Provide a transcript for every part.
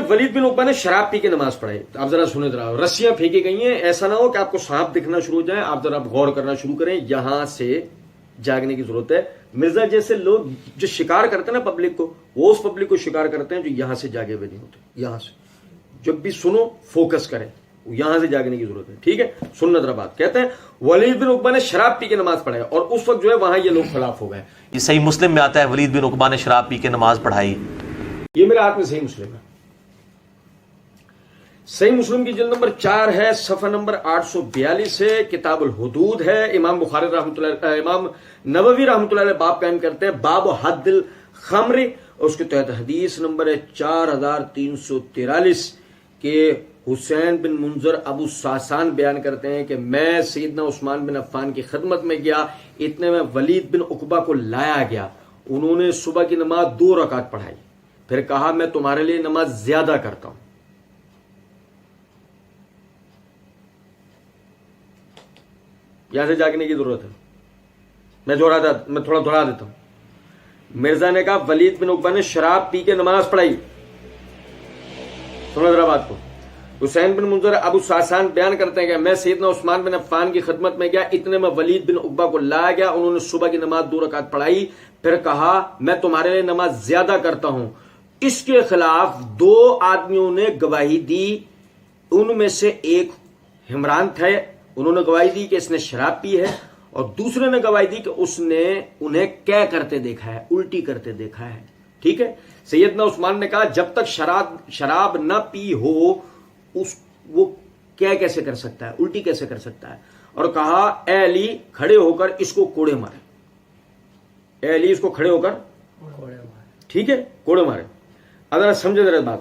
ولید بن عقبہ نے شراب پی کے نماز پڑھائی. آپ ذرا سنیں ذرا, رسیاں پھینکی گئی ہیں, ایسا نہ ہو کہ آپ کو سانپ دکھنا شروع ہو جائے. آپ ذرا غور کرنا شروع کریں, یہاں سے جاگنے کی ضرورت ہے. مرزا جیسے لوگ جو شکار کرتے ہیں نا پبلک کو, وہ اس پبلک کو شکار کرتے ہیں جو یہاں سے جاگے ہوئے نہیں ہوتے. یہاں سے جب بھی سنو فوکس کریں, یہاں سے جاگنے کی ضرورت ہے. ٹھیک ہے, سننا ذرا بات. کہتے ہیں ولید بن عقبہ نے شراب پی کے نماز پڑھائی, اور اس وقت جو ہے وہاں یہ لوگ خلاف ہو گئے. یہ صحیح مسلم میں آتا ہے ولید بن عقبہ نے شراب پی کے نماز پڑھائی. یہ میرے ہاتھ میں صحیح مسلم ہے. صحیح مسلم کی جلد نمبر 4 ہے, صفحہ نمبر 842 ہے, کتاب الحدود ہے. امام بخاری رحمۃ اللہ, امام نووی رحمۃ اللہ علیہ باب قائم کرتے ہیں, باب حد الخمر. اس کے تحت حدیث نمبر ہے 4343 کہ حسین بن منظر ابو ساسان بیان کرتے ہیں کہ میں سیدنا عثمان بن عفان کی خدمت میں گیا, اتنے میں ولید بن عقبہ کو لایا گیا. انہوں نے صبح کی نماز 2 رکعت پڑھائی, پھر کہا میں تمہارے لیے نماز زیادہ کرتا ہوں. یہاں سے جاگنے کی ضرورت ہے. میں تھوڑا دہرا دیتا ہوں. مرزا نے کہا ولید بن عقبہ نے شراب پی کے نماز پڑھائی. سنو ذرا بات کو. حسین بن منظر ابو ساسان بیان کرتے ہیں کہ میں سیدنا عثمان بن عفان کی خدمت میں گیا, اتنے میں ولید بن عقبہ کو لایا گیا. انہوں نے صبح کی نماز 2 رکعت پڑھائی, پھر کہا میں تمہارے لیے نماز زیادہ کرتا ہوں. اس کے خلاف 2 آدمیوں نے گواہی دی. ان میں سے ایک حمران تھے, انہوں نے گواہی دی کہ اس نے شراب پی ہے, اور دوسرے نے گواہی دی کہ اس نے انہیں کیا کرتے دیکھا ہے, الٹی کرتے دیکھا ہے. ٹھیک ہے. سیدنا عثمان نے کہا جب تک شراب نہ پی ہو وہ کیا کیسے کر سکتا ہے, الٹی کیسے کر سکتا ہے. اور کہا اے علی کھڑے ہو کر اس کو کوڑے مارے. اے علی اس کو کھڑے ہو کر ٹھیک ہے کوڑے مارے. اگر سمجھے ذرا بات.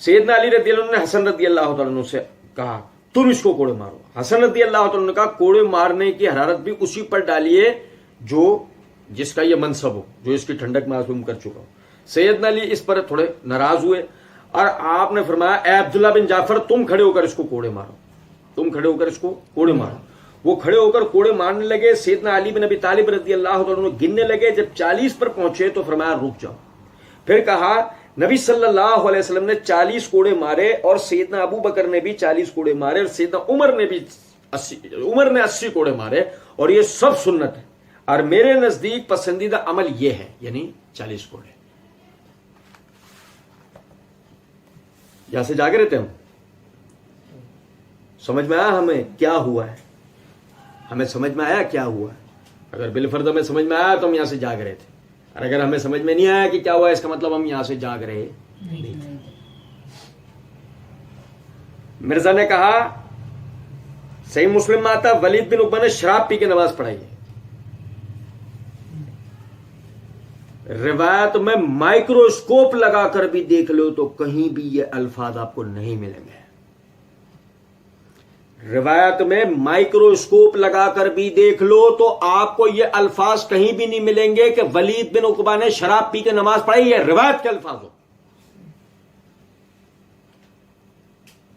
سیدنا علی رضی اللہ عنہ نے حسن رضی اللہ تعالیٰ عنہ سے کہا تم اس کو کوڑے مارو. حسن رضی اللہ تعالیٰ نے کہا کوڑے مارنے کی حرارت بھی اسی پر ڈالیے جس کا یہ منصب ہو, جو اس کی ٹھنڈک معصوم کر چکا ہو. سیدنا علی اس پر تھوڑے ناراض ہوئے, اور آپ نے فرمایا اے عبداللہ بن جعفر تم کھڑے ہو کر اس کو کوڑے مارو, تم کھڑے ہو کر اس کو کوڑے مارو. وہ کھڑے ہو کر کوڑے مارنے لگے. سیدنا علی بن ابی طالب رضی اللہ تعالیٰ عنہ گننے لگے. جب 40 پر پہنچے تو فرمایا رک جاؤ. پھر کہا نبی صلی اللہ علیہ وسلم نے 40 کوڑے مارے, اور سیدنا ابو بکر نے بھی 40 کوڑے مارے, اور سیدنا عمر نے 80 کوڑے مارے, اور یہ سب سنت ہے, اور میرے نزدیک پسندیدہ عمل یہ ہے, یعنی 40 کوڑے. یہاں سے جاگے رہتے ہم. سمجھ میں آیا ہمیں کیا ہوا ہے, ہمیں سمجھ میں آیا کیا ہوا ہے. اگر بالفرض ہمیں سمجھ میں آیا تو ہم یہاں سے جاگ رہے تھے, اور اگر ہمیں سمجھ میں نہیں آیا کہ کیا ہوا ہے, اس کا مطلب ہم یہاں سے جاگ رہے نہیں تھے. مرزا نے کہا صحیح مسلم میں آتا ولید بن عقبہ نے شراب پی کے نماز پڑھائی ہے. روایت میں مائکروسکوپ لگا کر بھی دیکھ لو تو کہیں بھی یہ الفاظ آپ کو نہیں ملیں گے. روایت میں مائکروسکوپ لگا کر بھی دیکھ لو تو آپ کو یہ الفاظ کہیں بھی نہیں ملیں گے کہ ولید بن عقبہ نے شراب پی کے نماز پڑھائی ہے. روایت کے الفاظ ہو.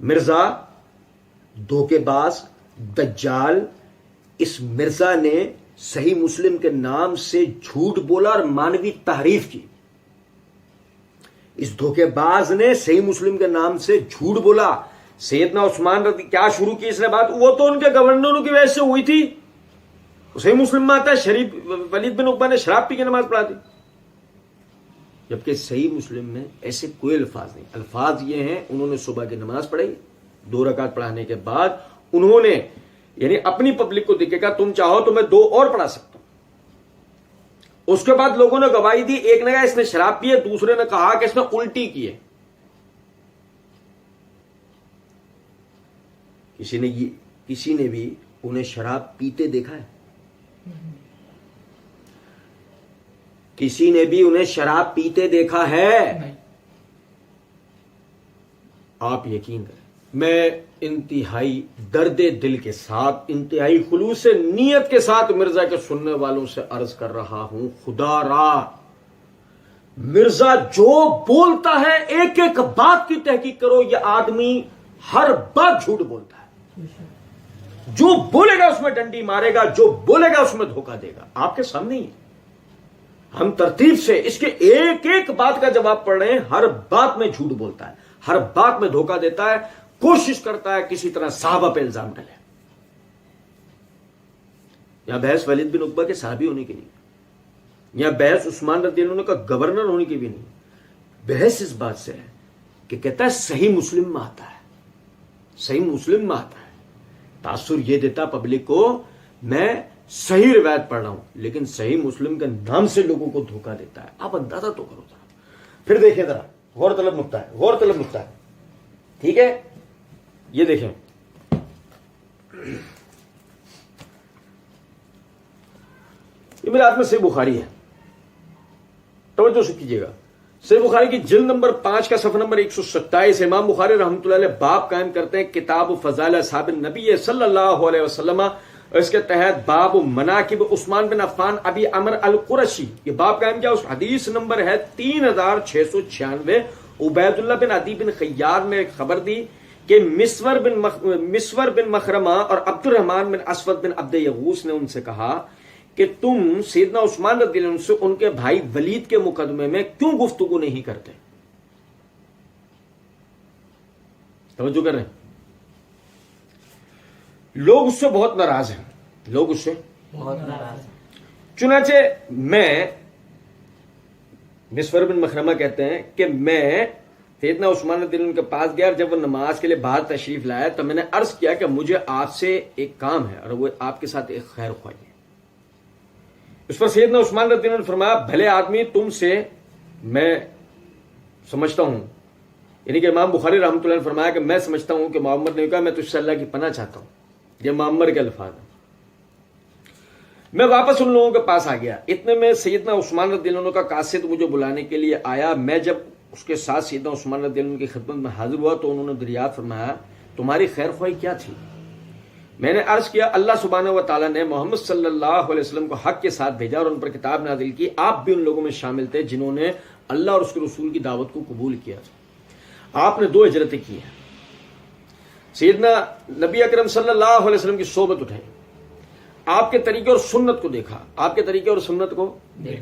مرزا دھوکے باز دجال, اس مرزا نے صحیح مسلم کے نام سے جھوٹ بولا اور مانوی تحریف کی. اس دھوکے باز نے صحیح مسلم کے نام سے جھوٹ بولا. سیدنا عثمان رضی کیا شروع کی اس نے بات, وہ تو ان کے گورنروں کی وجہ سے ہوئی تھی. صحیح مسلم میں آتا ہے شریف ولید بن عقبہ نے شراب پی کے نماز پڑھا دی, جبکہ صحیح مسلم میں ایسے کوئی الفاظ نہیں. الفاظ یہ ہیں انہوں نے صبح کی نماز پڑھی, 2 رکعت پڑھانے کے بعد انہوں نے یعنی اپنی پبلک کو دکھے گا تم چاہو تو میں 2 اور پڑھا سکتا ہوں. اس کے بعد لوگوں نے گواہی دی, ایک نے کہا اس نے شراب پی ہے, دوسرے نے کہا کہ اس نے الٹی کی ہے. کسی نے بھی انہیں شراب پیتے دیکھا ہے؟ کسی نے بھی انہیں شراب پیتے دیکھا ہے؟ آپ یقین کریں میں انتہائی درد دل کے ساتھ, انتہائی خلوص نیت کے ساتھ مرزا کے سننے والوں سے عرض کر رہا ہوں, خدا را مرزا جو بولتا ہے ایک ایک بات کی تحقیق کرو. یہ آدمی ہر بات جھوٹ بولتا ہے. جو بولے گا اس میں ڈنڈی مارے گا, جو بولے گا اس میں دھوکہ دے گا. آپ کے سامنے ہی ہم ترتیب سے اس کے ایک ایک بات کا جواب پڑھ رہے ہیں. ہر بات میں جھوٹ بولتا ہے, ہر بات میں دھوکہ دیتا ہے, کوشش کرتا ہے کسی طرح صحابہ پہ الزام ڈالے. یہاں بحث ولید بن عقبہ کے صحابی ہونے کی نہیں, یہاں بحث عثمان رضی اللہ عنہ کا گورنر ہونے کی بھی نہیں. بحث اس بات سے ہے کہ کہتا ہے صحیح مسلم میں آتا ہے, صحیح مسلم میں آتا ہے. تاثر یہ دیتا پبلک کو میں صحیح روایت پڑھ رہا ہوں, لیکن صحیح مسلم کے نام سے لوگوں کو دھوکہ دیتا ہے. آپ اندازہ تو کرو ذرا. پھر دیکھیں ذرا, غور طلب نقطہ ہے, غور طلب نقطہ ہے. ٹھیک ہے, یہ دیکھیں, یہ میرے ہاتھ میں صحیح بخاری ہے, توجہ سے کیجیے گا. صحیح بخاری کی جلد نمبر 5 کا صفحہ نمبر 127. امام بخاری رحمۃ اللہ علیہ باب قائم کرتے ہیں کتاب فضائل اصحاب النبی صلی اللہ علیہ وسلم. اس کے تحت باب مناقب عثمان بن عفان ابی عمر القرشی, یہ باب قائم کیا. اس حدیث نمبر ہے 3696. عبید اللہ بن عدی بن خیار نے خبر دی کہ مسور بن مخرمہ اور عبد الرحمن بن اسود بن عبد یغوث نے ان سے کہا کہ تم سیدنا عثمان رضی اللہ عنہ سے ان کے بھائی ولید کے مقدمے میں کیوں گفتگو نہیں کرتے. توجہ کر رہے ہیں, لوگ اس سے بہت ناراض ہیں, لوگ اس سے بہت ناراض ہیں. چنانچہ میں, مسور بن مخرمہ کہتے ہیں کہ میں سیدنا عثمان رضی اللہ عنہ کے پاس گیا, اور جب وہ نماز کے لیے باہر تشریف لایا تو میں نے عرض کیا کہ مجھے آپ سے ایک کام ہے, اور وہ آپ کے ساتھ ایک خیر خواہی ہے. اس پر سیدنا عثمان رضی اللہ عنہ نے فرمایا بھلے آدمی, تم سے میں سمجھتا ہوں, یعنی کہ امام بخاری رحمۃ اللہ نے فرمایا کہ میں سمجھتا ہوں کہ معمر نے کہا میں تجھ سے اللہ کی پناہ چاہتا ہوں. یہ معمر کے الفاظ ہیں. میں واپس ان لوگوں کے پاس آ گیا. اتنے میں سیدنا عثمان رضی اللہ عنہ کا قاصد مجھے بلانے کے لیے آیا. میں جب اس کے ساتھ سیدنا عثمان رضی اللہ عنہ کی خدمت میں حاضر ہوا تو انہوں نے دریافت فرمایا تمہاری خیر خواہی کیا تھی. میں نے عرض کیا اللہ سبحانہ و تعالیٰ نے محمد صلی اللہ علیہ وسلم کو حق کے ساتھ بھیجا اور ان پر کتاب نازل کی. آپ بھی ان لوگوں میں شامل تھے جنہوں نے اللہ اور اس کے رسول کی دعوت کو قبول کیا. آپ نے 2 ہجرتیں کی ہیں. سیدنا نبی اکرم صلی اللہ علیہ وسلم کی صحبت اٹھائی, آپ کے طریقے اور سنت کو دیکھا, آپ کے طریقے اور سنت کو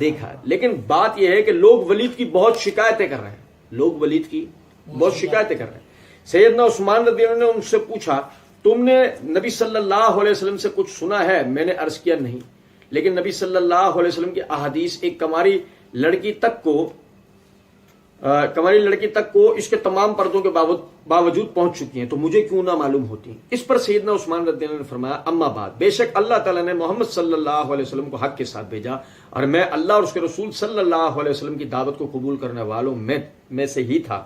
دیکھا. لیکن بات یہ ہے کہ لوگ ولید کی بہت شکایتیں کر رہے ہیں, لوگ ولید کی بہت شکایتیں کر رہے ہیں. سیدنا عثمان رضی اللہ عنہ نے ان سے پوچھا تم نے نبی صلی اللہ علیہ وسلم سے کچھ سنا ہے. میں نے عرض کیا نہیں, لیکن نبی صلی اللہ علیہ وسلم کی احادیث ایک کماری لڑکی تک کو اس کے تمام پردوں کے باوجود پہنچ چکی ہیں, تو مجھے کیوں نہ معلوم ہوتی. اس پر سیدنا عثمان رضی اللہ عنہ نے فرمایا اما بعد, بے شک اللہ تعالیٰ نے محمد صلی اللہ علیہ وسلم کو حق کے ساتھ بھیجا, اور میں اللہ اور اس کے رسول صلی اللہ علیہ وسلم کی دعوت کو قبول کرنے والوں میں سے ہی تھا.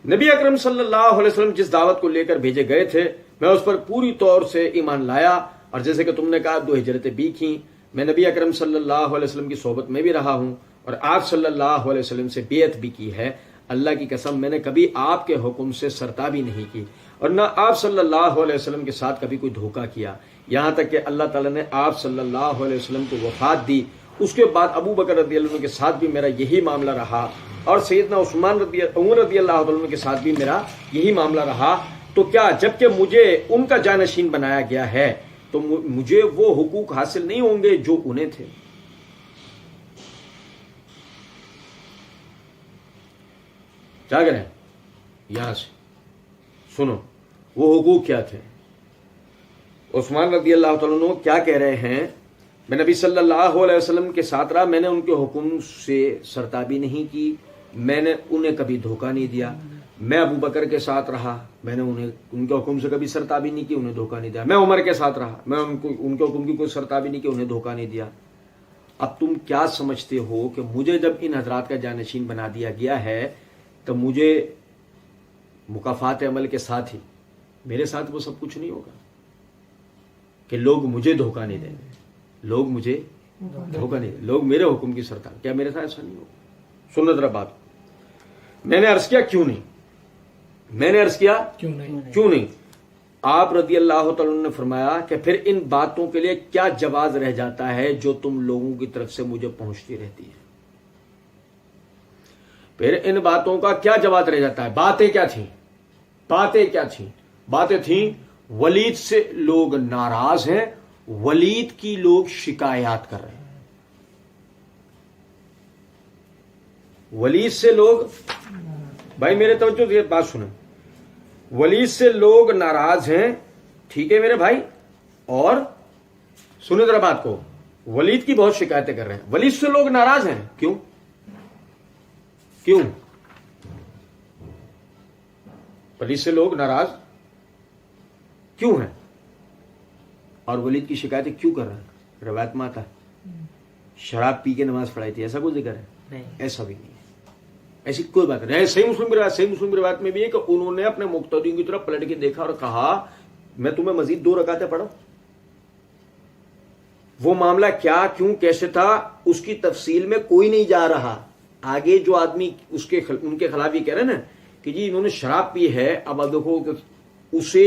نبی اکرم صلی اللہ علیہ وسلم جس دعوت کو لے کر بھیجے گئے تھے میں اس پر پوری طور سے ایمان لایا, اور جیسے کہ تم نے کہا 2 ہجرتیں بھی کیں. میں نبی اکرم صلی اللہ علیہ وسلم کی صحبت میں بھی رہا ہوں, اور آپ صلی اللہ علیہ وسلم سے بیعت بھی کی ہے. اللہ کی قسم میں نے کبھی آپ کے حکم سے سرتابی نہیں کی, اور نہ آپ صلی اللہ علیہ وسلم کے ساتھ کبھی کوئی دھوکہ کیا, یہاں تک کہ اللہ تعالیٰ نے آپ صلی اللہ علیہ وسلم کو وفات دی. اس کے بعد ابو بکر رضی اللہ عنہ کے ساتھ بھی میرا یہی معاملہ رہا, اور سیدنا عمر رضی اللہ عنہ کے ساتھ بھی میرا یہی معاملہ رہا. تو کیا جبکہ مجھے ان کا جانشین بنایا گیا ہے تو مجھے وہ حقوق حاصل نہیں ہوں گے جو انہیں تھے. کیا کریں, یہاں سے سنو وہ حقوق کیا تھے. عثمان رضی اللہ تعالیٰ عنہ کیا کہہ رہے ہیں, میں نبی صلی اللہ علیہ وسلم کے ساتھ رہا, میں نے ان کے حکم سے سرتابی نہیں کی, میں نے انہیں کبھی دھوکہ نہیں دیا. میں ابو بکر کے ساتھ رہا, میں نے انہیں ان کے حکم سے کبھی سرتابی نہیں کی, انہیں دھوکہ نہیں دیا. میں عمر کے ساتھ رہا, میں ان کے حکم کی کوئی سرتابی نہیں کی, انہیں دھوکہ نہیں دیا. اب تم کیا سمجھتے ہو کہ مجھے جب ان حضرات کا جانشین بنا دیا گیا ہے تو مجھے مکافات عمل کے ساتھ ہی میرے ساتھ وہ سب کچھ نہیں ہوگا کہ لوگ مجھے دھوکہ نہیں دیں گے, لوگ مجھے دھوکہ نہیں, لوگ میرے حکم کی سرتابی, کیا میرے ساتھ ایسا نہیں ہوگا. سنو ذرا بات. میں نے عرض کیا کیوں نہیں, میں نے عرض کیا کیوں نہیں. آپ رضی اللہ تعالیٰ نے فرمایا کہ پھر ان باتوں کے لیے کیا جواز رہ جاتا ہے جو تم لوگوں کی طرف سے مجھے پہنچتی رہتی ہے. پھر ان باتوں کا کیا جواز رہ جاتا ہے. باتیں کیا تھیں, باتیں کیا تھیں, باتیں تھیں ولید سے لوگ ناراض ہیں, ولید کی لوگ شکایات کر رہے ہیں. ولید سے لوگ، بھائی میرے توجہ یہ بات سنیں، ولید سے لوگ ناراض ہیں، ٹھیک ہے میرے بھائی، اور سنیں ذرا بات کو، ولید کی بہت شکایتیں کر رہے ہیں، ولید سے لوگ ناراض ہیں، کیوں؟ ولید سے لوگ ناراض کیوں ہیں اور ولید کی شکایتیں کیوں کر رہے ہیں؟ روایت میں آتا ہے شراب پی کے نماز پڑھائی تھی، ایسا کوئی ذکر ہے؟ نہیں، ایسا بھی نہیں ہے، ایسی کوئی بات نہیں. صحیح مسلم کی روایت میں بھی ہے کہ انہوں نے اپنے مقتدیوں کی طرف پلٹ کے دیکھا اور کہا میں تمہیں مزید 2 رکعتیں پڑھوں. وہ معاملہ کیا، کیوں، کیسے تھا، اس کی تفصیل میں کوئی نہیں جا رہا. آگے جو آدمی ان کے خلاف یہ کہہ رہے ہیں نا کہ جی انہوں نے شراب پی ہے، اب دیکھو کہ اسے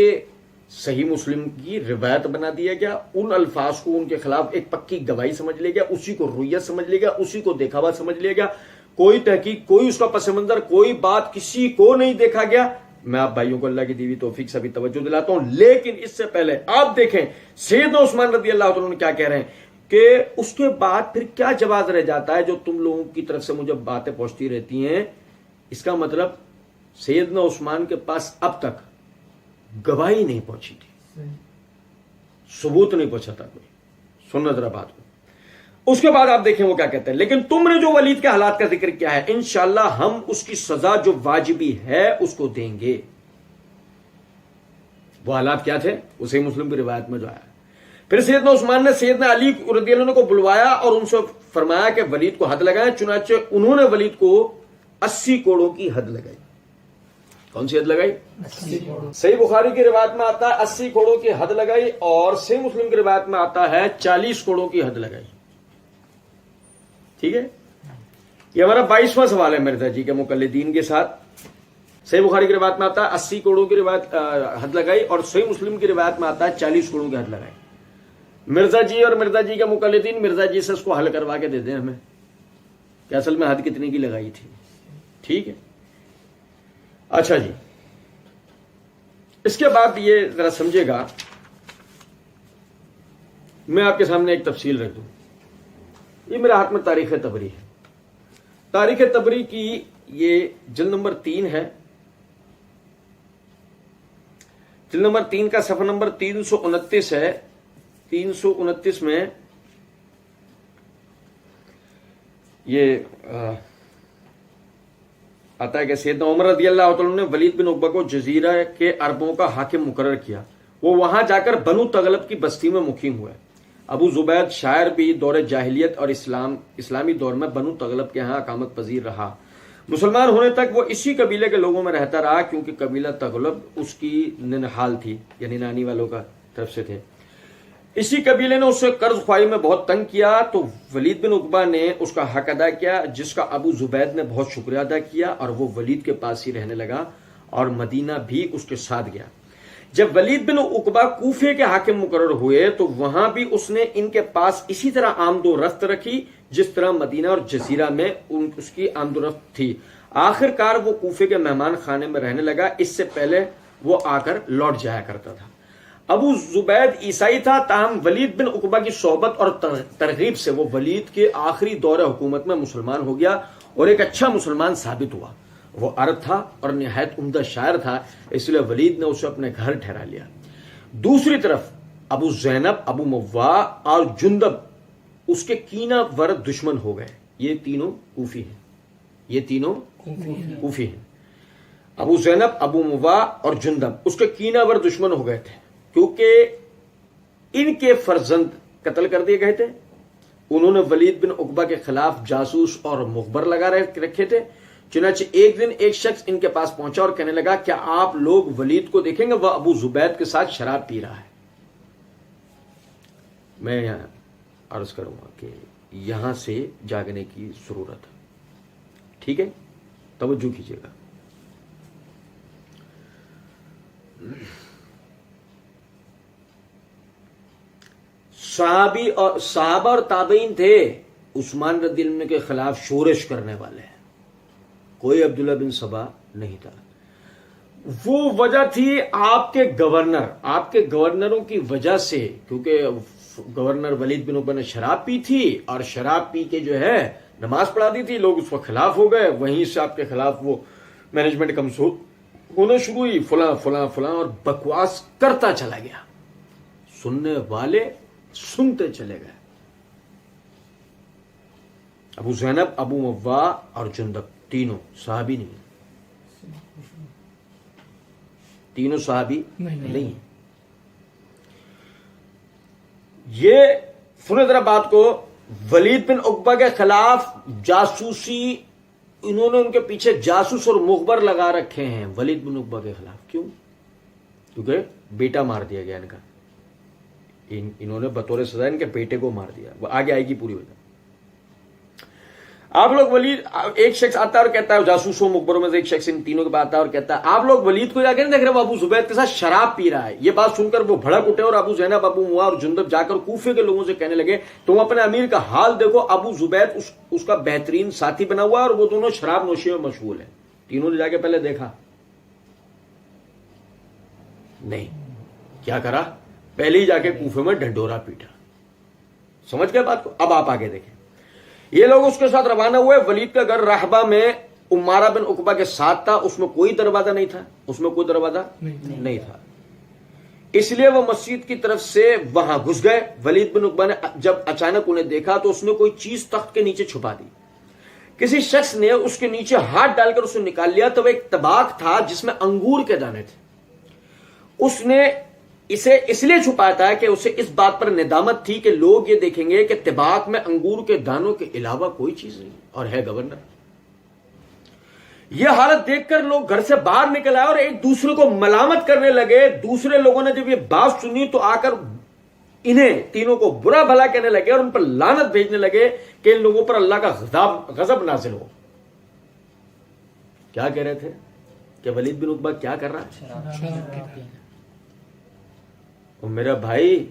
صحیح مسلم کی روایت بنا دیا گیا، ان الفاظ کو ان کے خلاف ایک پکی گواہی سمجھ لیا گیا، اسی کو رویت سمجھ لیا گیا، اسی کو دیکھاوا سمجھ لیا گیا، کوئی تحقیق، کوئی اس کا پس منظر، کوئی بات کسی کو نہیں دیکھا گیا. میں آپ بھائیوں کو اللہ کی دی ہوئی توفیق سے بھی توجہ دلاتا ہوں. لیکن اس سے پہلے آپ دیکھیں سیدنا عثمان رضی اللہ عنہ نے کیا کہہ رہے ہیں کہ اس کے بعد پھر کیا جواز رہ جاتا ہے جو تم لوگوں کی طرف سے مجھے باتیں پہنچتی رہتی ہیں. اس کا مطلب سیدنا عثمان کے پاس اب تک گواہی نہیں پہنچی تھی، ثبوت نہیں پہنچا تھا کوئی. سننا ذرا بات کو. اس کے بعد آپ دیکھیں وہ کیا کہتے ہیں، لیکن تم نے جو ولید کے حالات کا ذکر کیا ہے انشاءاللہ ہم اس کی سزا جو واجبی ہے اس کو دیں گے. وہ حالات کیا تھے؟ اسے مسلم کی روایت میں جو آیا. پھر سیدنا عثمان نے سیدنا علی رضی اللہ عنہ کو بلوایا اور ان سے فرمایا کہ ولید کو حد لگائیں. چنانچہ انہوں نے ولید کو 80 کوڑوں کی حد لگائی. کون سی حد لگائی؟ 80 کوڑوں. صحیح بخاری کی روایت میں آتا ہے 80 کوڑوں کی حد لگائی، اور صحیح مسلم کی روایت میں آتا ہے 40 کوڑوں کی حد لگائی. ٹھیک ہے، یہ ہمارا 22واں سوال ہے مرزا جی کے مقلدین کے ساتھ. صحیح بخاری کی روایت میں آتا ہے 80 کوڑوں کی روایت حد لگائی، اور صحیح مسلم کی روایت میں آتا ہے 40 کوڑوں کی حد لگائی. مرزا جی اور مرزا جی کے مقلدین مرزا جی سے اس کو حل کروا کے دے دیں ہمیں کہ اصل میں حد کتنے کی لگائی تھی. ٹھیک ہے، اچھا جی. اس کے بعد یہ ذرا سمجھے گا، میں آپ کے سامنے ایک تفصیل رکھ دوں. یہ میرے ہاتھ میں تاریخ تبری ہے. تاریخ تبری کی یہ جلد نمبر 3 ہے. جلد نمبر 3 کا صفحہ نمبر 329 ہے. 329 میں یہ آتا ہے کہ سیدنا عمر رضی اللہ عنہ نے ولید بن عقبہ کو جزیرہ کے عربوں کا حاکم مقرر کیا. وہ وہاں جا کر بنو تغلب کی بستی میں مقیم ہوئے. ابو زبید شاعر بھی دور جاہلیت اور اسلامی دور میں بنو تغلب کے ہاں اقامت پذیر رہا. مسلمان ہونے تک وہ اسی قبیلے کے لوگوں میں رہتا رہا، کیونکہ قبیلہ تغلب اس کی ننہال تھی، یعنی نانی والوں کا طرف سے تھے. اسی قبیلے نے اسے قرض خواہی میں بہت تنگ کیا، تو ولید بن عقبہ نے اس کا حق ادا کیا، جس کا ابو زبید نے بہت شکریہ ادا کیا، اور وہ ولید کے پاس ہی رہنے لگا اور مدینہ بھی اس کے ساتھ گیا. جب ولید بن عقبہ کوفے کے حاکم مقرر ہوئے تو وہاں بھی اس نے ان کے پاس اسی طرح آمد و رفت رکھی جس طرح مدینہ اور جزیرہ میں اس کی آمد و رفت تھی. آخر کار وہ کوفے کے مہمان خانے میں رہنے لگا. اس سے پہلے وہ آ کر لوٹ جایا کرتا تھا. ابو زبید عیسائی تھا، تاہم ولید بن عقبہ کی صحبت اور ترغیب سے وہ ولید کے آخری دور حکومت میں مسلمان ہو گیا اور ایک اچھا مسلمان ثابت ہوا. وہ عرب تھا اور نہایت عمدہ شاعر تھا، اس لیے ولید نے اسے اپنے گھر ٹھہرا لیا. دوسری طرف ابو زینب، ابو موا اور جندب اس کے کینہ ور دشمن ہو گئے. یہ تینوں کوفی ہیں. ابو زینب، ابو موا اور جندب اس کے کینہ ور دشمن ہو گئے تھے، کیونکہ ان کے فرزند قتل کر دیے گئے تھے. انہوں نے ولید بن عقبہ کے خلاف جاسوس اور مخبر لگا رکھے تھے. چنانچہ ایک دن ایک شخص ان کے پاس پہنچا اور کہنے لگا کیا آپ لوگ ولید کو دیکھیں گے؟ وہ ابو زبید کے ساتھ شراب پی رہا ہے. میں یہاں عرض کروں گا کہ یہاں سے جاگنے کی ضرورت ہے. ٹھیک ہے، توجہ کیجیے گا. صحابہ اور تابعین تھے عثمان رضی اللہ عنہ کے خلاف شورش کرنے والے، کوئی عبداللہ بن سبا نہیں تھا. وہ وجہ تھی آپ کے گورنروں کی وجہ سے، کیونکہ گورنر ولید بن عقبہ نے شراب پی تھی اور شراب پی کے جو ہے نماز پڑھا دی تھی, لوگ اس وقت خلاف ہو گئے, وہیں سے آپ کے خلاف وہ مینجمنٹ کمزور ہونا شروع ہوئی, فلاں فلاں فلاں, اور بکواس کرتا چلا گیا. سننے والے سنتے چلے گئے. ابو زینب, ابو موا اور جندب تینوں صحابی نہیں, تینوں صحابی نہیں. یہ سنیں ذرا بات کو, ولید بن عقبہ کے خلاف جاسوسی, انہوں نے ان کے پیچھے جاسوس اور مخبر لگا رکھے ہیں ولید بن عقبہ کے خلاف. کیوں؟ کیونکہ بیٹا مار دیا گیا ان کا, انہوں نے بطور سزا ان کے بیٹے کو مار دیا. وہ آگے آئے گی پوری وجہ. آپ لوگ ولید, ایک شخص آتا ہے اور کہتا ہے, جاسوسوں مخبروں میں سے ایک شخص ان تینوں کے بعد آتا ہے اور کہتا ہے آپ لوگ ولید کو جا کے نہیں دیکھ رہے, وہ ابو زبید کے ساتھ شراب پی رہا ہے. یہ بات سن کر وہ بھڑک اٹھے اور ابو زینب, ابو موا اور جندب جا کر کوفے کے لوگوں سے کہنے لگے تم اپنے امیر کا حال دیکھو, ابو زبید اس کا بہترین ساتھی بنا ہوا ہے اور وہ دونوں شراب نوشی میں مشغول ہیں. تینوں نے جا کے پہلے دیکھا نہیں, کیا کرا, پہلے ہی جا کے کوفے میں ڈھنڈورا پیٹا. سمجھ گئے بات کو؟ اب آپ آگے دیکھیں. یہ لوگ اس کے ساتھ روانہ ہوئے. ولید کا گھر رحبہ میں عمارہ بن عقبہ کے ساتھ تھا, اس میں کوئی دروازہ نہیں تھا, اس میں کوئی دروازہ نہیں تھا, اس لیے وہ مسجد کی طرف سے وہاں گھس گئے. ولید بن عقبہ نے جب اچانک انہیں دیکھا تو اس نے کوئی چیز تخت کے نیچے چھپا دی. کسی شخص نے اس کے نیچے ہاتھ ڈال کر اسے نکال لیا تو وہ ایک طباق تھا جس میں انگور کے دانے تھے. اس نے اسے اس لیے چھپایا تھا کہ اسے اس بات پر ندامت تھی کہ لوگ یہ دیکھیں گے کہ طباق میں انگور کے دانوں کے علاوہ کوئی چیز نہیں, اور ہے گورنر. یہ حالت دیکھ کر لوگ گھر سے باہر نکل آئے اور ایک دوسرے کو ملامت کرنے لگے. دوسرے لوگوں نے جب یہ بات سنی تو آ کر انہیں تینوں کو برا بھلا کہنے لگے اور ان پر لعنت بھیجنے لگے کہ ان لوگوں پر اللہ کا غضب نازل ہو. کیا کہہ رہے تھے کہ ولید بن عقبہ کیا کر رہا ہے؟ میرا بھائی,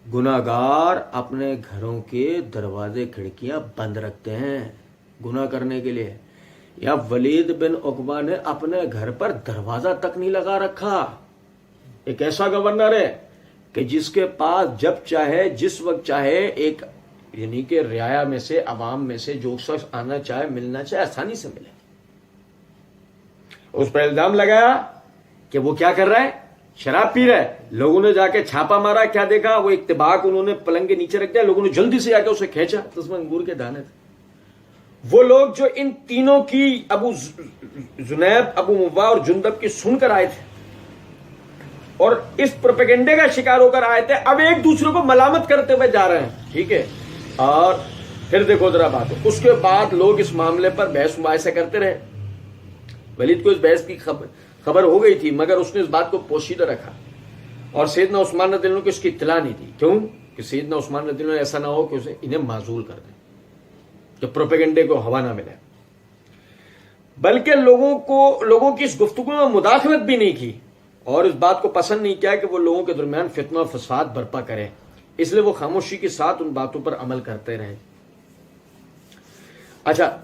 گناہگار اپنے گھروں کے دروازے کھڑکیاں بند رکھتے ہیں گناہ کرنے کے لیے. یا ولید بن عقبہ نے اپنے گھر پر دروازہ تک نہیں لگا رکھا. ایک ایسا گورنر ہے کہ جس کے پاس جب چاہے جس وقت چاہے ایک یعنی کہ رعایا میں سے, عوام میں سے جو شخص آنا چاہے ملنا چاہے آسانی سے ملے. اس پر الزام لگایا کہ وہ کیا کر رہا ہے, شراب پی رہا ہے. لوگوں نے جا کے چھاپا مارا, کیا دیکھا, وہ ایک طباق انہوں نے پلنگ کے نیچے رکھ دیا. لوگوں نے جلدی سے جا کے اسے کھینچا تو اس میں انگور کے دانے تھے. وہ لوگ جو ان تینوں کی, ابو زنیب, ابو موا اور جندب کی سن کر آئے تھے اور اس پروپیگنڈے کا شکار ہو کر آئے تھے, اب ایک دوسرے کو ملامت کرتے ہوئے جا رہے ہیں. ٹھیک ہے, اور پھر دیکھو ذرا بات. اس کے بعد لوگ اس معاملے پر بحث مباحثہ کرتے رہے. ولید کو اس بحث کی خبر ہو گئی تھی مگر اس نے اس بات کو پوشیدہ رکھا اور سیدنا عثمان رضی اللہ عنہ کو اس کی اطلاع نہیں دی. کیوں؟ کہ سیدنا عثمان رضی اللہ عنہ ایسا نہ ہو کہ اسے انہیں معزول کر دیں, کہ پروپیگنڈے کو ہوا نہ ملے. بلکہ لوگوں کی اس گفتگو میں مداخلت بھی نہیں کی اور اس بات کو پسند نہیں کیا کہ وہ لوگوں کے درمیان فتنہ و فساد برپا کرے. اس لیے وہ خاموشی کے ساتھ ان باتوں پر عمل کرتے رہے. اچھا,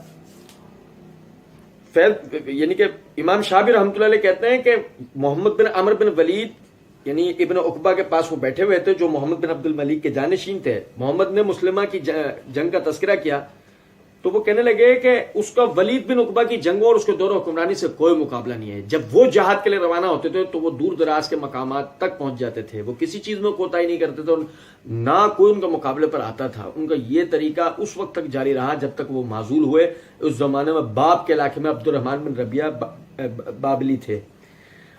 یعنی کہ امام شابی رحمۃ اللہ علیہ کہتے ہیں کہ محمد بن عمر بن ولید یعنی ابن عقبہ کے پاس وہ بیٹھے ہوئے تھے جو محمد بن عبد الملک کے جانشین تھے. محمد نے مسلمہ کی جنگ کا تذکرہ کیا تو وہ کہنے لگے کہ اس کا ولید بن عقبہ کی جنگوں اور اس کے دور حکمرانی سے کوئی مقابلہ نہیں ہے. جب وہ جہاد کے لیے روانہ ہوتے تھے تو وہ دور دراز کے مقامات تک پہنچ جاتے تھے. وہ کسی چیز میں کوتاہی نہیں کرتے تھے, نہ کوئی ان کے مقابلے پر آتا تھا. ان کا یہ طریقہ اس وقت تک جاری رہا جب تک وہ معزول ہوئے. اس زمانے میں باب کے علاقے میں عبد الرحمن بن ربیعہ بابلی تھے.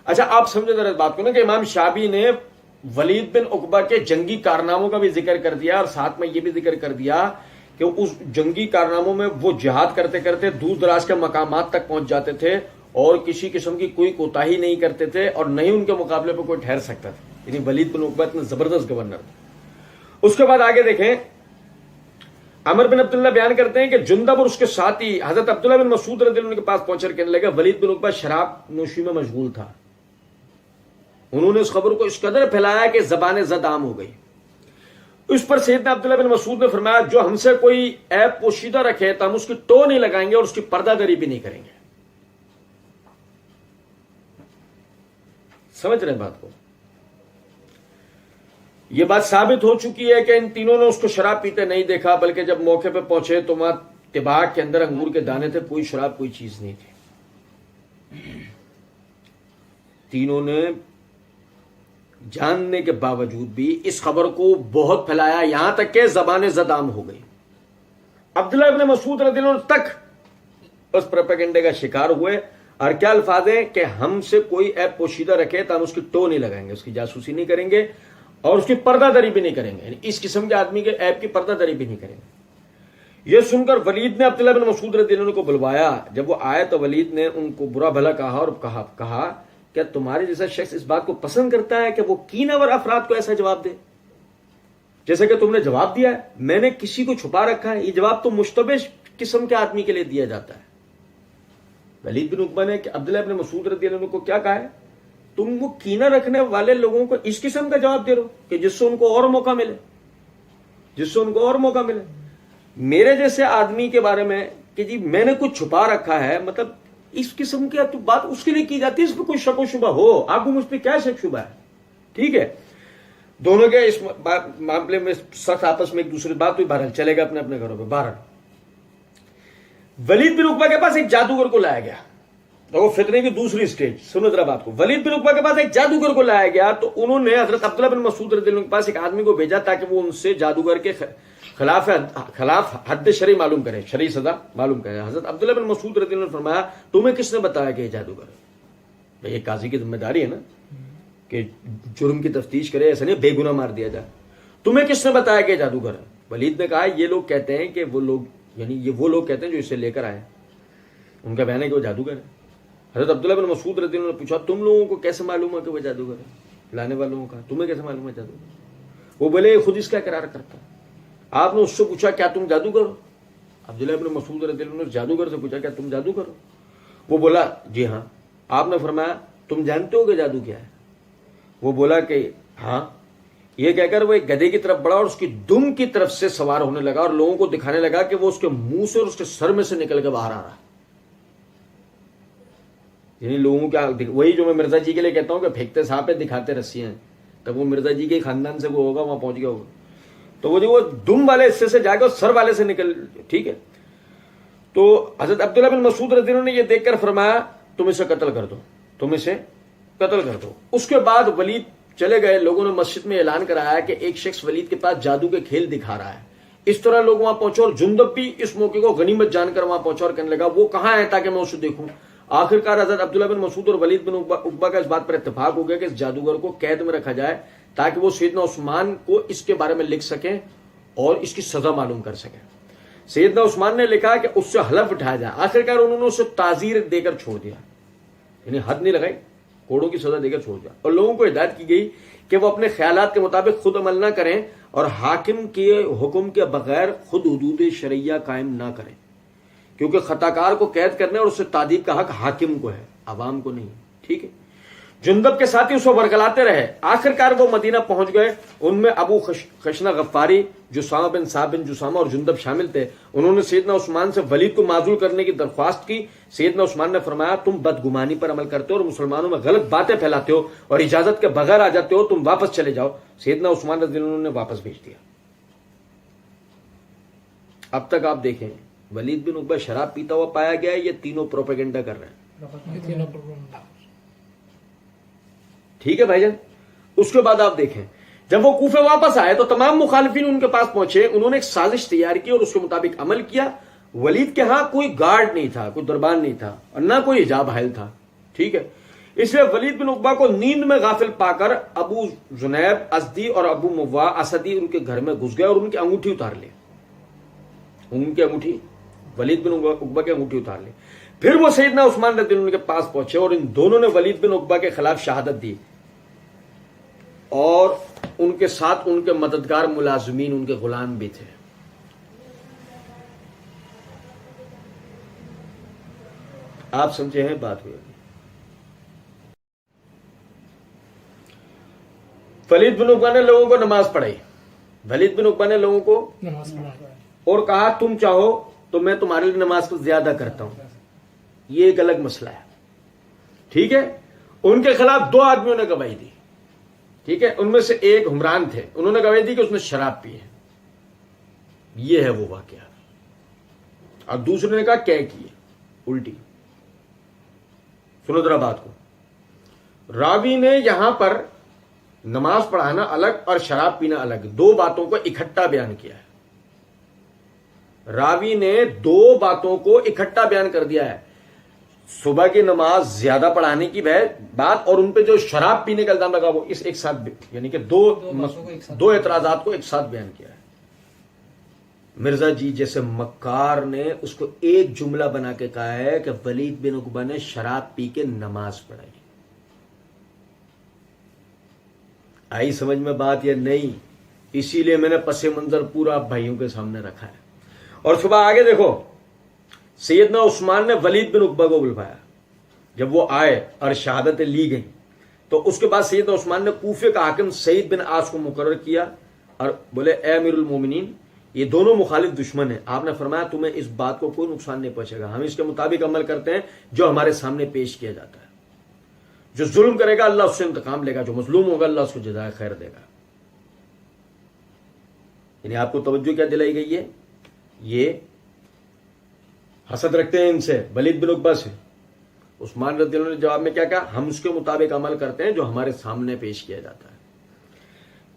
اچھا, آپ سمجھے ذرا اس بات کو نا کہ امام شابی نے ولید بن عقبہ کے جنگی کارناموں کا بھی ذکر کر دیا اور ساتھ میں یہ بھی ذکر کر دیا کہ اس جنگی کارناموں میں وہ جہاد کرتے کرتے دور دراز کے مقامات تک پہنچ جاتے تھے اور کسی قسم کی کوئی کوتاہی نہیں کرتے تھے اور نہیں ان کے مقابلے پہ کوئی ٹھہر سکتا تھا. یعنی ولید بن عقبہ اتنا زبردست گورنر تھا. اس کے بعد آگے دیکھیں, عمر بن عبداللہ بیان کرتے ہیں کہ جندب اور اس کے ساتھی حضرت عبداللہ بن مسعود رضی اللہ عنہ کے پاس پہنچ کر کہنے لگا ولید بن عقبہ شراب نوشی میں مشغول تھا. انہوں نے اس خبر کو اس قدر پھیلایا کہ زبان زد عام ہو گئی. اس پر سیدنا عبداللہ بن مسعود نے فرمایا جو ہم سے کوئی عیب پوشیدہ رکھے تو ہم اس کی ٹو نہیں لگائیں گے اور اس کی پردہ دری بھی نہیں کریں گے. سمجھ رہے ہیں بات کو؟ یہ بات ثابت ہو چکی ہے کہ ان تینوں نے اس کو شراب پیتے نہیں دیکھا بلکہ جب موقع پہ پہنچے تو وہاں طباق کے اندر انگور کے دانے تھے, کوئی شراب کوئی چیز نہیں تھی. تینوں نے جاننے کے باوجود بھی اس خبر کو بہت پھیلایا, یہاں تک کہ زبانیں زدام ہو گئی. عبداللہ ابن مسعود رضی اللہ عنہ تک اس پروپیگنڈے کا شکار ہوئے. اور کیا الفاظ ہیں کہ ہم سے کوئی عیب پوشیدہ رکھے تو ہم اس کی ٹو نہیں لگائیں گے, اس کی جاسوسی نہیں کریں گے اور اس کی پردہ دری بھی نہیں کریں گے, یعنی اس قسم کے آدمی کے عیب کی پردہ دری بھی نہیں کریں گے. یہ سن کر ولید نے عبداللہ بن مسعود رضی اللہ عنہ کو بلوایا. جب وہ آئے تو ولید نے ان کو برا بھلا کہا اور کہا کیا تمہارے جیسا شخص اس بات کو پسند کرتا ہے کہ وہ کینور افراد کو ایسا جواب دے جیسے کہ تم نے جواب دیا ہے؟ میں نے کسی کو چھپا رکھا ہے؟ یہ جواب تو مشتبہ قسم کے آدمی کے لیے دیا جاتا ہے. ولید بن عقبہ نے کہ عبداللہ بن مسعود رضی اللہ عنہ کو کیا کہا ہے, تم وہ کینہ رکھنے والے لوگوں کو اس قسم کا جواب دے رہے ہو کہ جس سے ان کو اور موقع ملے, میرے جیسے آدمی کے بارے میں کہ جی میں نے کچھ چھپا رکھا ہے, مطلب اس قسم کی تو بات اس کے لیے کی جاتی ہے اس پہ کوئی شک و شبہ ہو. آپ کو مجھ پہ کیا شک شبہ ہے؟ ٹھیک ہے, دونوں کے اس معاملے میں سخت آپس میں ایک دوسری بات ہوئی. بہرحال چلے گا اپنے اپنے گھروں پہ. بہرحال ولید بن عقبہ کے پاس ایک جادوگر کو لایا گیا. تو وہ فتنے کی دوسری سٹیج سنو ذرا بات کو. ولید بن عقبہ کے پاس ایک جادوگر کو لایا گیا تو انہوں نے حضرت عبداللہ بن مسعود رضی اللہ عنہ کے پاس ایک آدمی کو بھیجا تاکہ وہ ان سے جادوگر کے خلاف حد شرعی معلوم کرے, شرعی سزا معلوم کرے. حضرت عبداللہ بن مسعود رضی اللہ عنہ نے فرمایا تمہیں کس نے بتایا کہ یہ جادوگر ہے؟ بھئی یہ قاضی کی ذمہ داری ہے نا کہ جرم کی تفتیش کرے, ایسا نہیں بے گناہ مار دیا جائے. تمہیں کس نے بتایا کہ یہ جادوگر ہے؟ ولید نے کہا یہ لوگ کہتے ہیں کہ وہ لوگ کہتے ہیں جو اسے لے کر آئے, ان کا بیان ہے کہ وہ جادوگر ہے. حضرت عبداللہ بن مسعود رضی اللہ عنہ نے پوچھا تم لوگوں کو کیسے معلوم ہے کہ وہ جادوگر ہے؟ لانے والوں کا تمہیں کیسے معلوم ہے جادوگر؟ وہ بولے خود اس کا اقرار کرتا ہے. آپ نے اس سے پوچھا کیا تم جادوگر ہو؟ عبداللہ بن مسعود رضی اللہ عنہ نے جادوگر سے پوچھا کیا تم جادوگر ہو؟ وہ بولا جی ہاں. آپ نے فرمایا تم جانتے ہو کہ جادو کیا ہے؟ وہ بولا کہ ہاں. یہ کہہ کر وہ ایک گدھے کی طرف بڑھا اور اس کی دم کی طرف سے سوار ہونے لگا اور لوگوں کو دکھانے لگا کہ وہ اس کے منہ سے اور اس کے سر میں سے نکل کے باہر آ رہا ہے. یعنی لوگوں کا وہی جو میں مرزا جی کے لیے کہتا ہوں کہ پھینکتے سانپ پہ دکھاتے رسیاں, تب وہ مرزا جی کے خاندان سے وہ ہوگا, وہاں پہنچ گیا ہوگا. تو وہ دم والے حصے سے جا کے سر والے سے نکل. ٹھیک ہے, تو حضرت عبداللہ بن مسعود رضی اللہ عنہ نے یہ دیکھ کر فرمایا تم اسے قتل کر دو. اس کے بعد ولید چلے گئے. لوگوں نے مسجد میں اعلان کرایا کہ ایک شخص ولید کے پاس جادو کے کھیل دکھا رہا ہے. اس طرح لوگ وہاں پہنچے اور جندب بھی اس موقع کو غنیمت جان کر وہاں پہنچا اور کہنے لگا وہ کہاں ہے تاکہ میں اسے دیکھوں. آخرکار حضرت عبداللہ بن مسعود اور ولید بن عقبہ کا اس بات پر اتفاق ہو گیا کہ اس جادوگر کو قید میں رکھا جائے تاکہ وہ سیدنا عثمان کو اس کے بارے میں لکھ سکیں اور اس کی سزا معلوم کر سکیں. سیدنا عثمان نے لکھا کہ اس سے حلف اٹھایا جائے. آخرکار انہوں نے اسے تعزیر دے کر چھوڑ دیا, یعنی حد نہیں لگائی, کوڑوں کی سزا دے کر چھوڑ دیا. اور لوگوں کو ہدایت کی گئی کہ وہ اپنے خیالات کے مطابق خود عمل نہ کریں اور حاکم کے حکم کے بغیر خود حدود شرعیہ قائم نہ کریں, کیونکہ خطا کار کو قید کرنے اور اسے تعدیب کا حق حاکم کو ہے, عوام کو نہیں. ٹھیک ہے, جندب کے ساتھی اسے ورگلاتے رہے. آخرکار وہ مدینہ پہنچ گئے. ان میں ابو خشنہ غفاری, جسامہ بن صاحب بن جسامہ اور جندب شامل تھے. انہوں نے سیدنا عثمان سے ولید کو معزول کرنے کی درخواست کی. سیدنا عثمان نے فرمایا تم بدگمانی پر عمل کرتے ہو اور مسلمانوں میں غلط باتیں پھیلاتے ہو اور اجازت کے بغیر آ جاتے ہو, تم واپس چلے جاؤ. سیدنا عثمان رضی اللہ عنہ نے واپس بھیج دیا. اب تک آپ دیکھیں ولید بن عقبہ شراب پیتا ہوا پایا گیا ہے, یہ تینوں پروپیگنڈا کر رہے ہیں. ٹھیک ہے بھائی جان. اس کے بعد آپ دیکھیں جب وہ کوفے واپس آئے تو تمام مخالفین ان کے پاس پہنچے. انہوں نے ایک سازش تیار کی اور اس کے مطابق عمل کیا. ولید کے ہاں کوئی گارڈ نہیں تھا, کوئی دربان نہیں تھا اور نہ کوئی حجاب حائل تھا. ٹھیک ہے, اس لیے ولید بن عقبہ کو نیند میں غافل پا کر ابو زنیب ازدی اور ابو موا اسدی ان کے گھر میں گھس گئے اور ان کی انگوٹھی اتار لی. ولید بن عقبہ کی انگوٹھی اتار لی. پھر وہ سیدنا عثمان رضی اللہ عنہ کے پاس پہنچے اور ان دونوں نے ولید بن عقبہ کے خلاف شہادت دی اور ان کے ساتھ ان کے مددگار ملازمین, ان کے غلام بھی تھے. آپ سمجھے ہیں بات ہوئی. ولید بن عقبہ نے لوگوں کو نماز پڑھائی. ولید بن عقبہ نے لوگوں کو نماز پڑھائی اور کہا تم چاہو تو میں تمہارے لیے نماز کو زیادہ کرتا ہوں. یہ ایک الگ مسئلہ ہے. ٹھیک ہے, ان کے خلاف 2 آدمیوں نے گواہی دی. ٹھیک ہے, ان میں سے ایک حمران تھے, انہوں نے گواہی دی کہ اس نے شراب پی ہے. یہ ہے وہ واقعہ. اور دوسرے نے کہا کیا کی الٹی. سنو ذرا بات کو. راوی نے یہاں پر نماز پڑھانا الگ اور شراب پینا الگ، دو باتوں کو اکٹھا بیان کیا ہے. راوی نے دو باتوں کو اکٹھا بیان کر دیا ہے، صبح کی نماز زیادہ پڑھانے کی بات اور ان پہ جو شراب پینے کا الزام لگا وہ اس ایک ساتھ، یعنی کہ دو اعتراضات کو ایک ساتھ بیان کیا ہے. مرزا جی جیسے مکار نے اس کو ایک جملہ بنا کے کہا ہے کہ ولید بن عقبہ نے شراب پی کے نماز پڑھائی. آئی سمجھ میں بات یا نہیں؟ اسی لیے میں نے پس منظر پورا بھائیوں کے سامنے رکھا ہے. اور صبح آگے دیکھو، سیدنا عثمان نے ولید بن عقبہ کو بلوایا. جب وہ آئے اور شہادتیں لی گئیں تو اس کے بعد سیدنا عثمان نے کوفے کا حاکم سعید بن عاص کو مقرر کیا اور بولے اے امیر المومنین، یہ دونوں مخالف دشمن ہیں. آپ نے فرمایا تمہیں اس بات کو کوئی نقصان نہیں پہنچے گا، ہم اس کے مطابق عمل کرتے ہیں جو ہمارے سامنے پیش کیا جاتا ہے. جو ظلم کرے گا اللہ اس سے انتقام لے گا، جو مظلوم ہوگا اللہ اس کو جزائے خیر دے گا. یعنی آپ کو توجہ کیا دلائی گئی ہے؟ یہ حسد رکھتے ہیں ان سے، ولید بن عقبہ سے. عثمان رضی اللہ عنہ نے جواب میں کیا کہا؟ ہم اس کے مطابق عمل کرتے ہیں جو ہمارے سامنے پیش کیا جاتا ہے.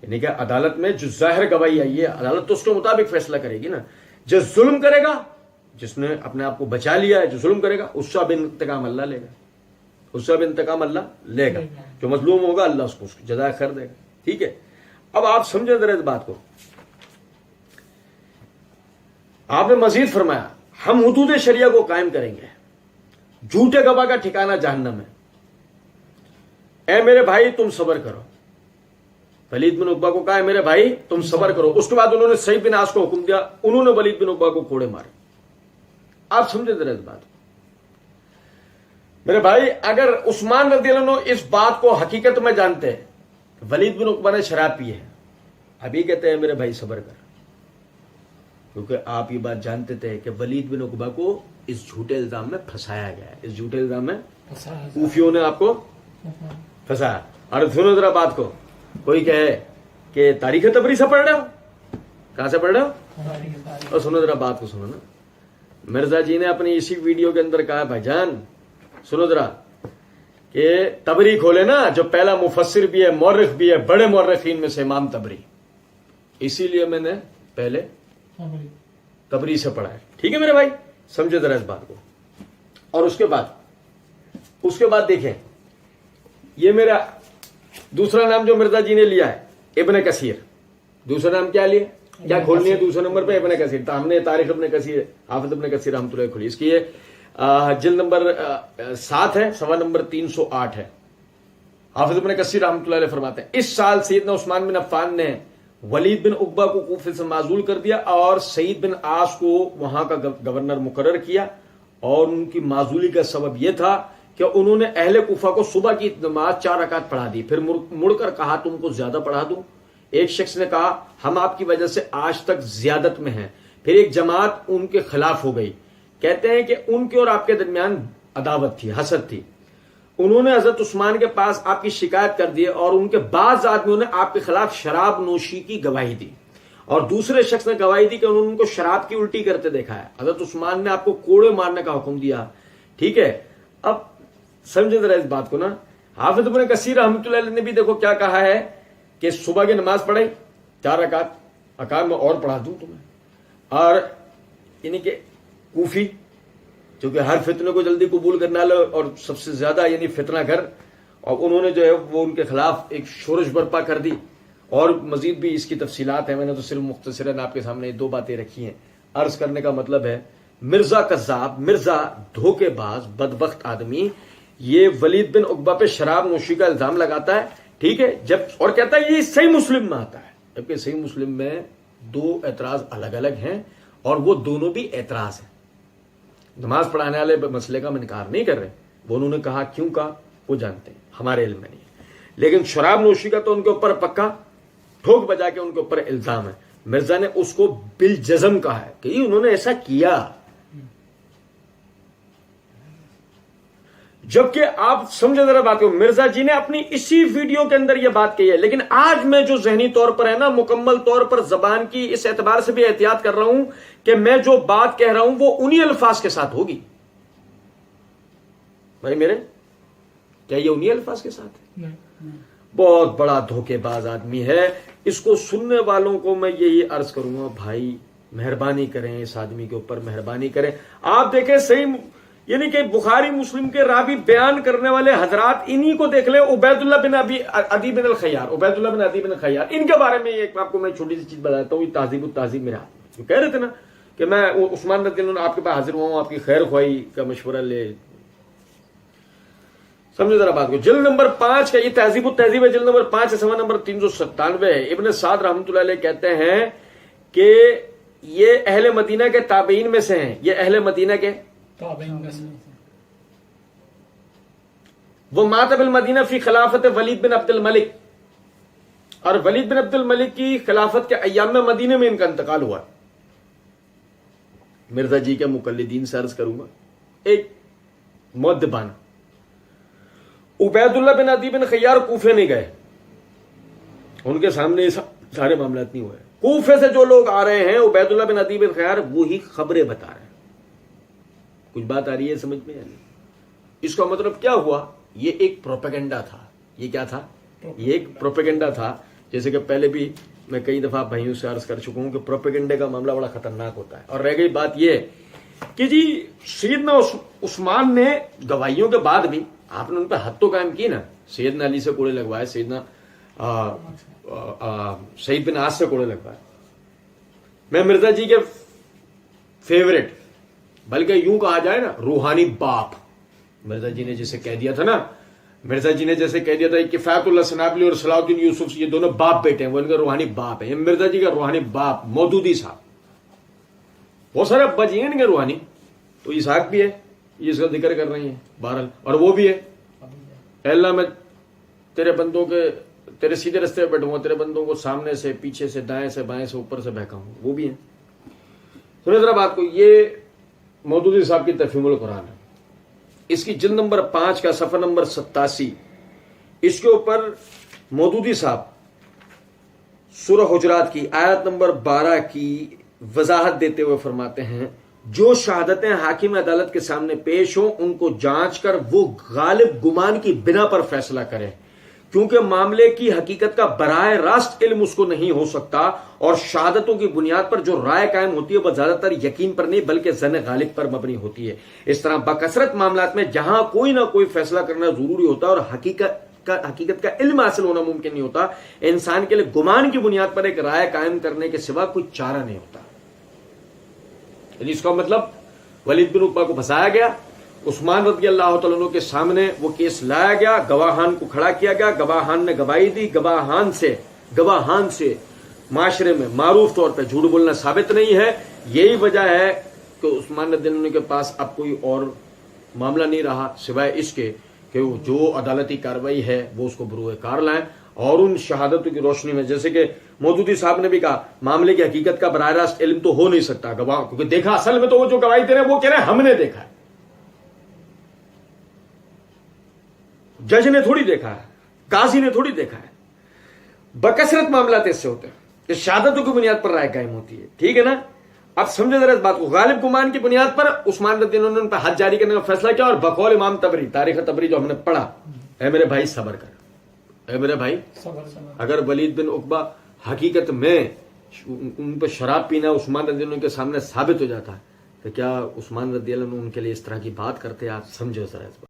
یعنی کہ عدالت میں جو ظاہر گواہی آئی ہے عدالت تو اس کے مطابق فیصلہ کرے گی نا. جو ظلم کرے گا، جس نے اپنے آپ کو بچا لیا ہے، جو ظلم کرے گا اس کا بھی انتقام اللہ لے گا، اس کا بھی انتقام اللہ لے گا. جو مظلوم ہوگا اللہ اس کو جزائے خیر دے گا. ٹھیک ہے، اب آپ سمجھیں ذرا اس بات کو. آپ نے مزید فرمایا ہم حدود شریعہ کو قائم کریں گے، جھوٹے گواہ کا ٹھکانہ جہنم ہے. اے میرے بھائی تم صبر کرو. ولید بن عقبہ کو کہا ہے میرے بھائی تم صبر کرو. اس کے بعد انہوں نے سعید بن عاص کو حکم دیا، انہوں نے ولید بن عقبہ کو کوڑے مارے. آپ سمجھے ذرا اس بات کو. میرے بھائی اگر عثمان رضی اللہ عنہ اس بات کو حقیقت میں جانتے ہیں ولید بن عقبہ نے شراب پی ہے، ابھی کہتے ہیں میرے بھائی صبر کر، کیونکہ آپ یہ بات جانتے تھے کہ ولید بن عقبہ کو اس جھوٹے الزام میں پھنسایا گیا ہے. اس جھوٹے الزام میں کوفیوں نے آپ کو پھنسایا. اور سنو ذرا بات کو، کوئی کہے کہ تاریخ تبری سے پڑھ رہے ہو، کہاں سے پڑھ رہے ہو؟ اور سنو ذرا بات کو سنو نا. مرزا جی نے اپنی اسی ویڈیو کے اندر کہا بھائی جان سنو ذرا کہ تبری کھولے نا، جو پہلا مفسر بھی ہے مورخ بھی ہے، بڑے مورخین میں سے امام تبری، اسی لیے میں نے پہلے تبری سے پڑھا ہے. ٹھیک ہے میرے بھائی، سمجھے ذرا اس بات کو. اور اس کے بعد دیکھیں، یہ میرا دوسرا نام جو مرزا جی نے لیا ہے ابن کثیر. دوسرا نام کیا لیا، کیا کھولنی ہے دوسرے نمبر پہ؟ ابن کثیر. تو ہم نے تاریخ ابن کثیر، حافظ ابن کثیر رحمۃ اللہ کھولی. اس کی یہ جلد نمبر 7 ہے، صفحہ نمبر 308 ہے. حافظ ابن کثیر رحمۃ اللہ علیہ فرماتے ہیں اس سال سیدنا عثمان بن عفان نے ولید بن عقبہ کو کوفے سے معزول کر دیا اور سعید بن عاص کو وہاں کا گورنر مقرر کیا. اور ان کی معزولی کا سبب یہ تھا کہ انہوں نے اہل کوفہ کو صبح کی نماز 4 رکعت پڑھا دی، پھر مڑ کر کہا تم کو زیادہ پڑھا دوں. ایک شخص نے کہا ہم آپ کی وجہ سے آج تک زیادت میں ہیں. پھر ایک جماعت ان کے خلاف ہو گئی. کہتے ہیں کہ ان کے اور آپ کے درمیان عداوت تھی، حسد تھی. انہوں نے حضرت عثمان کے پاس آپ کی شکایت کر دی اور ان کے بعض آدمیوں نے آپ کے خلاف شراب نوشی کی گواہی دی. اور دوسرے شخص نے گواہی دی کہ انہوں نے ان کو شراب کی الٹی کرتے دیکھا ہے. حضرت عثمان نے آپ کو کوڑے مارنے کا حکم دیا. ٹھیک ہے، اب سمجھے ذرا اس بات کو نا. حافظ ابن کثیر رحمۃ اللہ علیہ نے بھی دیکھو کیا کہا ہے کہ صبح کی نماز پڑھائی 4 رکعت، اکار میں اور پڑھا دوں تمہیں. اور یعنی کہ کوفی جو کہ ہر فتنے کو جلدی قبول کرنے والے اور سب سے زیادہ یعنی فتنہ گر، اور انہوں نے جو ہے وہ ان کے خلاف ایک شورش برپا کر دی. اور مزید بھی اس کی تفصیلات ہیں، میں نے تو صرف مختصراً آپ کے سامنے 2 باتیں رکھی ہیں. عرض کرنے کا مطلب ہے مرزا کذاب، مرزا دھوکے باز بدبخت آدمی یہ ولید بن عقبہ پہ شراب نوشی کا الزام لگاتا ہے. ٹھیک ہے، جب اور کہتا ہے یہ صحیح مسلم میں آتا ہے، جبکہ صحیح مسلم میں 2 اعتراض الگ الگ ہیں اور وہ دونوں بھی اعتراض ہیں. نماز پڑھانے والے مسئلے کا ہم انکار نہیں کر رہے، وہ انہوں نے کہا کیوں کہا وہ جانتے ہیں، ہمارے علم میں نہیں. لیکن شراب نوشی کا تو ان کے اوپر پکا ٹھوک بجا کے ان کے اوپر الزام ہے. مرزا نے اس کو بالجزم کہا ہے کہ انہوں نے ایسا کیا. جبکہ آپ سمجھے ذرا بات کو، مرزا جی نے اپنی اسی ویڈیو کے اندر یہ بات کہی ہے، لیکن آج میں جو ذہنی طور پر ہے نا، مکمل طور پر زبان کی اس اعتبار سے بھی احتیاط کر رہا ہوں کہ میں جو بات کہہ رہا ہوں وہ انہی الفاظ کے ساتھ ہوگی. بھائی میرے، کیا یہ انہی الفاظ کے ساتھ ہے؟ بہت بڑا دھوکے باز آدمی ہے. اس کو سننے والوں کو میں یہی عرض کروں گا، بھائی مہربانی کریں، اس آدمی کے اوپر مہربانی کریں. آپ دیکھیں صحیح، یعنی کہ بخاری مسلم کے راوی بیان کرنے والے حضرات، انہی کو دیکھ لیں. عبید اللہ بن عدی بن الخیار، عبید اللہ بن عدی بن الخیار، ان کے بارے میں ایک آپ کو میں چھوٹی سی چیز بتاتا ہوں. یہ تہذیب التہذیب میرے ہاتھ میں، جو کہہ رہے تھے نا کہ میں عثمان رضی اللہ عنہ آپ کے پاس حاضر ہوا ہوں، آپ کی خیر خواہی کا مشورہ لے. سمجھے ذرا بات کو. جلد نمبر 5 کا یہ تہذیب التہذیب ہے، جلد نمبر 5 ہے، صفحہ نمبر 397 ہے. ابن سعد رحمۃ اللہ علیہ کہتے ہیں کہ یہ اہل مدینہ کے تابعین میں سے ہیں. یہ اہل مدینہ کے تابعین میں سے وہ مات بالمدینہ فی خلافت ولید بن عبد الملک، اور ولید بن عبد الملک کی خلافت کے ایام میں مدینہ میں ان کا انتقال ہوا. مرزا جی کے مقلدین سے عرض کروں گا، ایک مؤدبانہ، عبید اللہ بن عدی بن خیار کوفے نہیں گئے، ان کے سامنے یہ سارے معاملات نہیں ہوئے. کوفے سے جو لوگ آ رہے ہیں، عبید اللہ بن عدی بن خیار وہی خبریں بتا رہے ہیں. کچھ بات آ رہی ہے سمجھ میں؟ اس کا مطلب کیا ہوا؟ یہ ایک پروپیگنڈا تھا. یہ کیا تھا؟ یہ ایک پروپیگنڈا تھا. جیسے کہ پہلے بھی میں کئی دفعہ بھائیوں سے عرض کر چکا ہوں کہ پروپیگنڈے کا معاملہ بڑا خطرناک ہوتا ہے. اور رہ گئی بات یہ کہ جی سیدنا عثمان نے گواہیوں کے بعد بھی آپ نے ان پہ حد تو قائم کی نا. سیدنا علی سے کوڑے لگوائے، سیدنا سعید بن عاص سے کوڑے لگوائے. میں مرزا جی کے فیوریٹ، بلکہ یوں کہا جائے نا روحانی باپ، مرزا جی نے جسے کہہ دیا تھا نا، مرزا جی نے جیسے کہہ دیا تھا کفایت اللہ سنابلی اور صلاح الدین یوسف، یہ دونوں باپ بیٹے ہیں، وہ ان کا روحانی باپ ہے. یہ مرزا جی کا روحانی باپ مودودی صاحب. بہت سارے ابا جی ہیں ان کے روحانی، تو اسحاق بھی ہے، یہ اس کا ذکر کر رہی ہیں بہرحال، اور وہ بھی ہے. اے اللہ میں تیرے بندوں کے تیرے سیدھے رستے پہ بیٹھوں گا، تیرے بندوں کو سامنے سے، پیچھے سے، دائیں سے، بائیں سے، اوپر سے بہکاؤں. وہ بھی ہیں. سنیں ذرا بات کو، یہ مودودی صاحب کی تفہیم القرآن ہے. اس کی جلد نمبر 5 کا صفحہ نمبر 87، اس کے اوپر مودودی صاحب سورہ حجرات کی آیت نمبر 12 کی وضاحت دیتے ہوئے فرماتے ہیں، جو شہادتیں حاکم عدالت کے سامنے پیش ہوں ان کو جانچ کر وہ غالب گمان کی بنا پر فیصلہ کرے، کیونکہ معاملے کی حقیقت کا براہ راست علم اس کو نہیں ہو سکتا، اور شہادتوں کی بنیاد پر جو رائے قائم ہوتی ہے وہ زیادہ تر یقین پر نہیں بلکہ ظن غالب پر مبنی ہوتی ہے. اس طرح بکثرت معاملات میں جہاں کوئی نہ کوئی فیصلہ کرنا ضروری ہوتا ہے اور حقیقت کا علم حاصل ہونا ممکن نہیں ہوتا، انسان کے لیے گمان کی بنیاد پر ایک رائے قائم کرنے کے سوا کوئی چارہ نہیں ہوتا. یعنی اس کا مطلب ولید بن عقبہ کو پھنسایا گیا، عثمان رضی اللہ تعالیٰ عنہ کے سامنے وہ کیس لایا گیا، گواہان کو کھڑا کیا گیا، گواہان نے گواہی دی، گواہان سے معاشرے میں معروف طور پہ جھوٹ بولنا ثابت نہیں ہے. یہی وجہ ہے کہ عثمان رضی اللہ عنہ کے پاس اب کوئی اور معاملہ نہیں رہا سوائے اس کے کہ جو عدالتی کارروائی ہے وہ اس کو بروئے کار لائیں، اور ان شہادتوں کی روشنی میں، جیسے کہ مودودی صاحب نے بھی کہا، معاملے کی حقیقت کا براہ راست علم تو ہو نہیں سکتا گواہ، کیونکہ دیکھا اصل میں تو وہ جو گواہی دے رہے ہیں وہ کہہ رہے ہیں ہم نے دیکھا ہے، جج نے تھوڑی دیکھا ہے، قاضی نے تھوڑی دیکھا ہے. بکثرت معاملات ایسے ہوتے ہیں کہ شہادتوں کی بنیاد پر رائے قائم ہوتی ہے. ٹھیک ہے نا؟ اب سمجھے ذرا اس بات کو. غالب گمان کی بنیاد پر عثمان رضی اللہ عنہ نے ان پر حد جاری کرنے کا فیصلہ کیا، اور بقول امام طبری، تاریخ طبری جو ہم نے پڑھا، اے میرے بھائی صبر کر، اے میرے بھائی اگر ولید بن عقبہ حقیقت میں ان پہ شراب پینا عثمان رضی اللہ عنہ کے سامنے ثابت ہو جاتا ہے تو کیا عثمان رضی اللہ عنہ ان کے لیے اس طرح کی بات کرتے؟ آپ سمجھو ذرا اس بات.